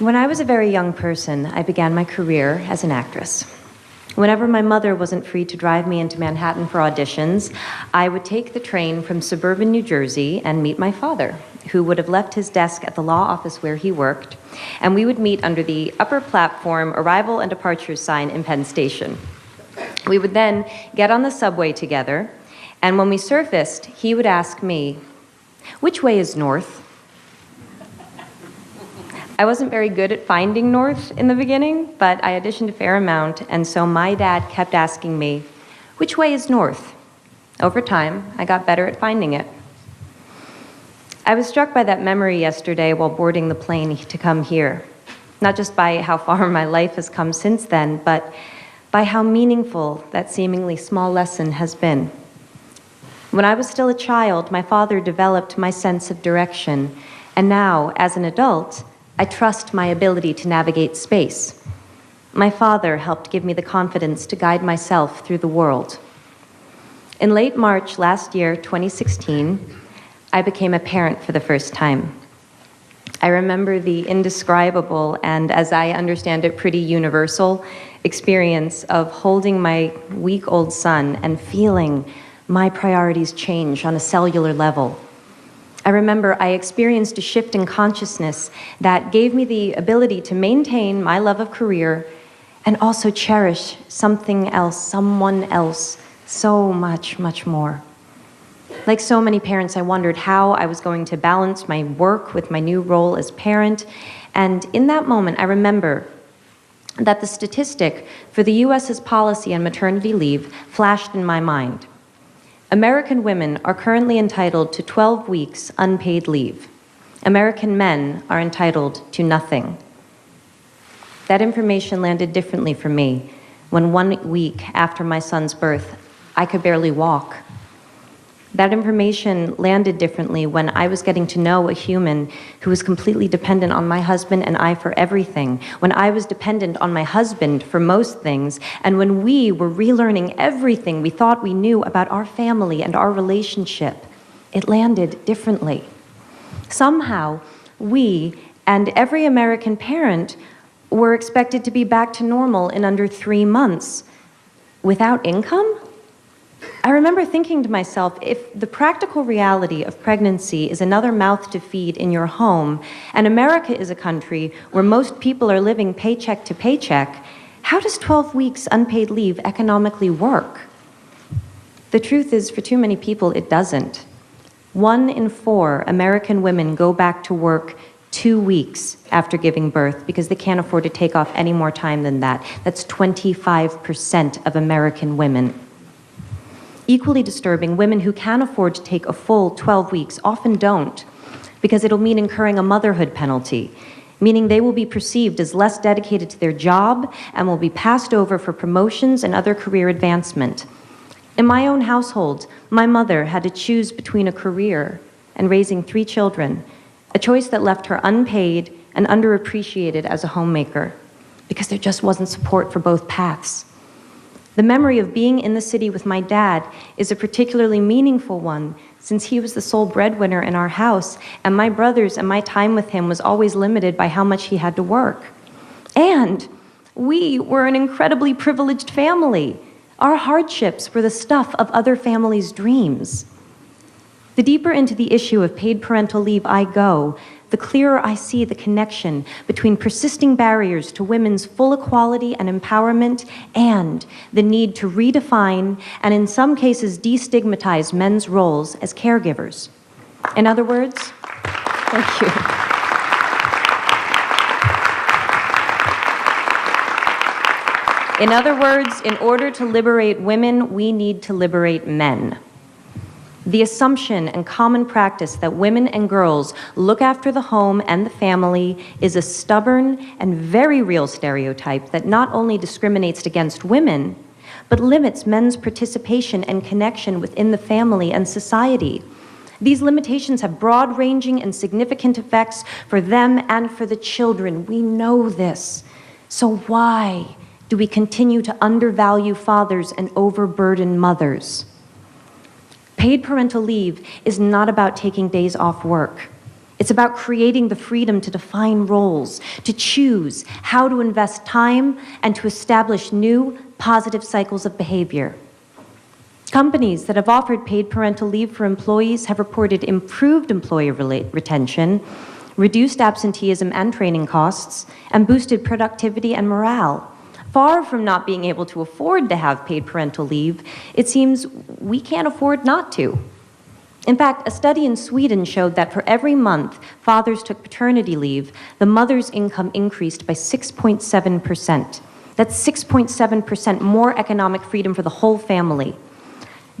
When I was a very young person, I began my career as an actress. Whenever my mother wasn't free to drive me into Manhattan for auditions, I would take the train from suburban New Jersey and meet my father, who would have left his desk at the law office where he worked, and we would meet under the upper platform arrival and departure sign in Penn Station. We would then get on the subway together, and when we surfaced, he would ask me, "Which way is north?" I wasn't very good at finding north in the beginning, but I auditioned a fair amount, and so my dad kept asking me, "Which way is north?" Over time, I got better at finding it. I was struck by that memory yesterday while boarding the plane to come here, not just by how far my life has come since then, but by how meaningful that seemingly small lesson has been. When I was still a child, my father developed my sense of direction, and now, as an adult, I trust my ability to navigate space. My father helped give me the confidence to guide myself through the world. In late March last year, 2016, I became a parent for the first time. I remember the indescribable and, as I understand it, pretty universal experience of holding my week-old son and feeling my priorities change on a cellular level. I remember I experienced a shift in consciousness that gave me the ability to maintain my love of career and also cherish something else, someone else, so much, much more. Like so many parents, I wondered how I was going to balance my work with my new role as parent. And in that moment, I remember that the statistic for the US's policy on maternity leave flashed in my mind. American women are currently entitled to 12 weeks unpaid leave. American men are entitled to nothing. That information landed differently for me when 1 week after my son's birth, I could barely walk. That information landed differently when I was getting to know a human who was completely dependent on my husband and I for everything, when I was dependent on my husband for most things, and when we were relearning everything we thought we knew about our family and our relationship. It landed differently. Somehow, we and every American parent were expected to be back to normal in under 3 months. Without income? I remember thinking to myself, if the practical reality of pregnancy is another mouth to feed in your home, and America is a country where most people are living paycheck to paycheck, how does 12 weeks unpaid leave economically work? The truth is, for too many people, it doesn't. 1 in 4 American women go back to work 2 weeks after giving birth because they can't afford to take off any more time than that. That's 25% of American women. Equally disturbing, women who can afford to take a full 12 weeks often don't, because it'll mean incurring a motherhood penalty, meaning they will be perceived as less dedicated to their job and will be passed over for promotions and other career advancement. In my own household, my mother had to choose between a career and raising 3 children, a choice that left her unpaid and underappreciated as a homemaker, because there just wasn't support for both paths. The memory of being in the city with my dad is a particularly meaningful one, since he was the sole breadwinner in our house, and my brothers and my time with him was always limited by how much he had to work. And we were an incredibly privileged family. Our hardships were the stuff of other families' dreams. The deeper into the issue of paid parental leave I go, the clearer I see the connection between persisting barriers to women's full equality and empowerment and the need to redefine and in some cases destigmatize men's roles as caregivers. In other words, thank you. In other words, in order to liberate women, we need to liberate men. The assumption and common practice that women and girls look after the home and the family is a stubborn and very real stereotype that not only discriminates against women, but limits men's participation and connection within the family and society. These limitations have broad-ranging and significant effects for them and for the children. We know this. So why do we continue to undervalue fathers and overburden mothers? Paid parental leave is not about taking days off work. It's about creating the freedom to define roles, to choose how to invest time, and to establish new, positive cycles of behavior. Companies that have offered paid parental leave for employees have reported improved employee retention, reduced absenteeism and training costs, and boosted productivity and morale. Far from not being able to afford to have paid parental leave, it seems we can't afford not to. In fact, a study in Sweden showed that for every month fathers took paternity leave, the mother's income increased by 6.7%. That's 6.7% more economic freedom for the whole family.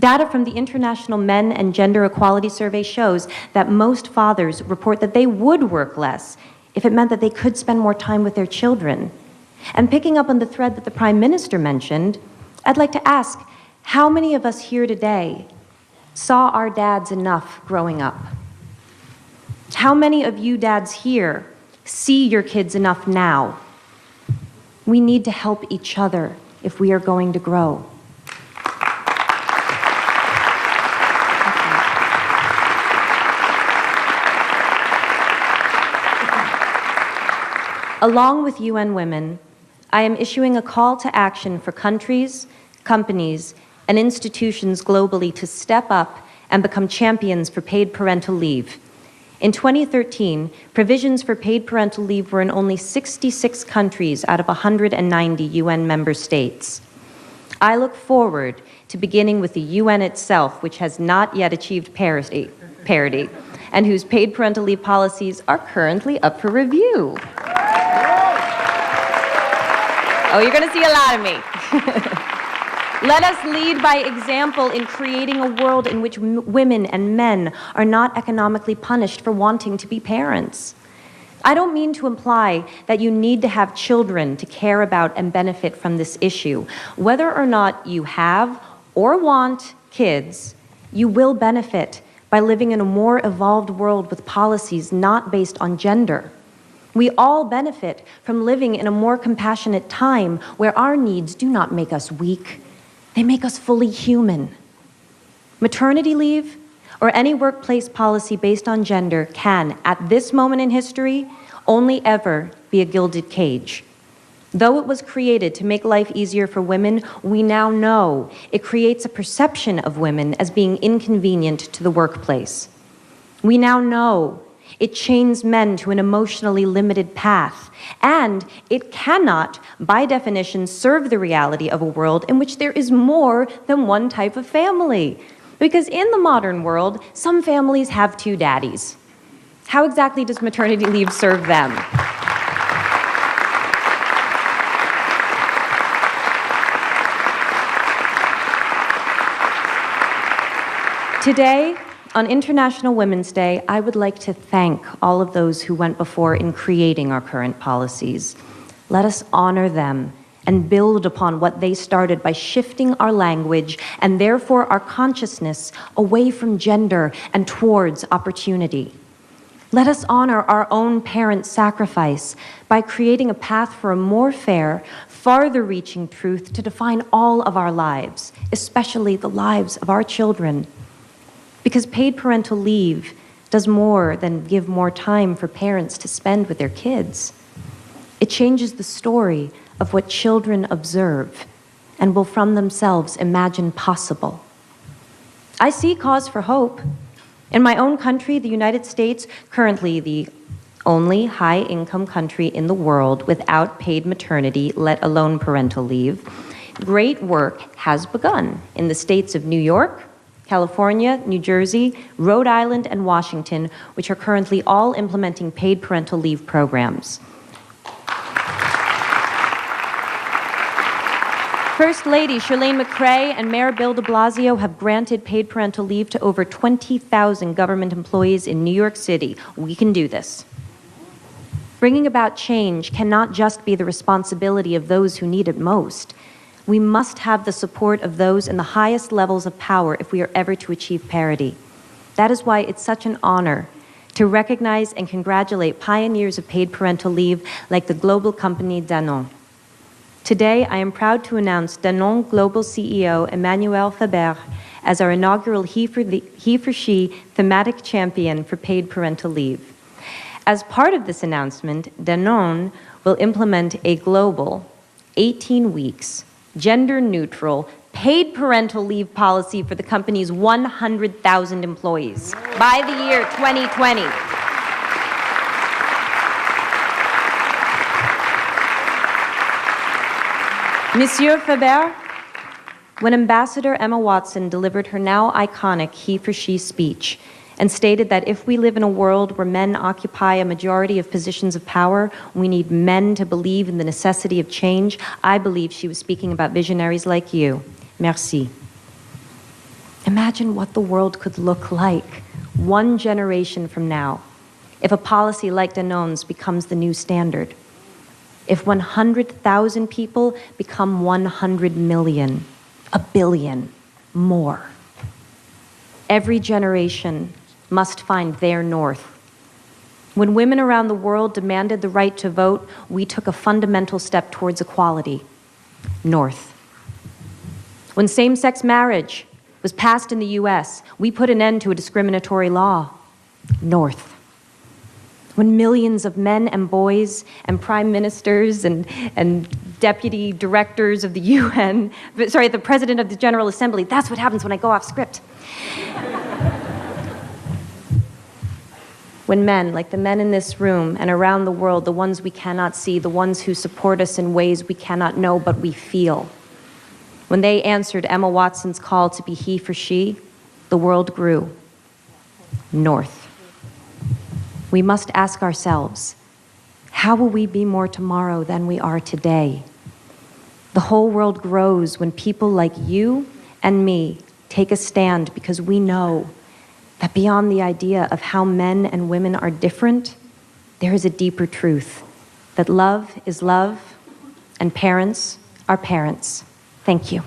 Data from the International Men and Gender Equality Survey shows that most fathers report that they would work less if it meant that they could spend more time with their children. And picking up on the thread that the Prime Minister mentioned, I'd like to ask, how many of us here today saw our dads enough growing up? How many of you dads here see your kids enough now? We need to help each other if we are going to grow. Along with UN Women, I am issuing a call to action for countries, companies, and institutions globally to step up and become champions for paid parental leave. In 2013, provisions for paid parental leave were in only 66 countries out of 190 UN member states. I look forward to beginning with the UN itself, which has not yet achieved parity, and whose paid parental leave policies are currently up for review. Oh, you're going to see a lot of me. Let us lead by example in creating a world in which women and men are not economically punished for wanting to be parents. I don't mean to imply that you need to have children to care about and benefit from this issue. Whether or not you have or want kids, you will benefit by living in a more evolved world with policies not based on gender. We all benefit from living in a more compassionate time where our needs do not make us weak. They make us fully human. Maternity leave or any workplace policy based on gender can, at this moment in history, only ever be a gilded cage. Though it was created to make life easier for women, we now know it creates a perception of women as being inconvenient to the workplace. We now know it chains men to an emotionally limited path, and it cannot, by definition, serve the reality of a world in which there is more than one type of family. Because in the modern world, some families have two daddies. How exactly does maternity leave serve them? Today, on International Women's Day, I would like to thank all of those who went before in creating our current policies. Let us honor them and build upon what they started by shifting our language and therefore our consciousness away from gender and towards opportunity. Let us honor our own parents' sacrifice by creating a path for a more fair, farther-reaching truth to define all of our lives, especially the lives of our children. Because paid parental leave does more than give more time for parents to spend with their kids. It changes the story of what children observe and will from themselves imagine possible. I see cause for hope. In my own country, the United States, currently the only high-income country in the world without paid maternity, let alone parental leave, great work has begun in the states of New York, California, New Jersey, Rhode Island, and Washington, which are currently all implementing paid parental leave programs. First Lady Chirlane McCray and Mayor Bill de Blasio have granted paid parental leave to over 20,000 government employees in New York City. We can do this. Bringing about change cannot just be the responsibility of those who need it most. We must have the support of those in the highest levels of power if we are ever to achieve parity. That is why it's such an honor to recognize and congratulate pioneers of paid parental leave like the global company Danone. Today, I am proud to announce Danone Global CEO Emmanuel Faber as our inaugural He for She thematic champion for paid parental leave. As part of this announcement, Danone will implement a global 18 weeks, gender-neutral, paid parental leave policy for the company's 100,000 employees by the year 2020. Monsieur Faber, when Ambassador Emma Watson delivered her now iconic He for She speech and stated that if we live in a world where men occupy a majority of positions of power, we need men to believe in the necessity of change, I believe she was speaking about visionaries like you. Merci. Imagine what the world could look like 1 generation from now if a policy like Danone's becomes the new standard. If 100,000 people become 100 million, 1 billion, more. Every generation must find their north. When women around the world demanded the right to vote, we took a fundamental step towards equality. North. When same-sex marriage was passed in the US, we put an end to a discriminatory law. North. When millions of men and boys and prime ministers and deputy directors of the UN, sorry, the president of the General Assembly, that's what happens when I go off script. When men, like the men in this room and around the world, the ones we cannot see, the ones who support us in ways we cannot know but we feel, when they answered Emma Watson's call to be he for she, the world grew. North. We must ask ourselves, how will we be more tomorrow than we are today? The whole world grows when people like you and me take a stand because we know that beyond the idea of how men and women are different, there is a deeper truth, that love is love and parents are parents. Thank you.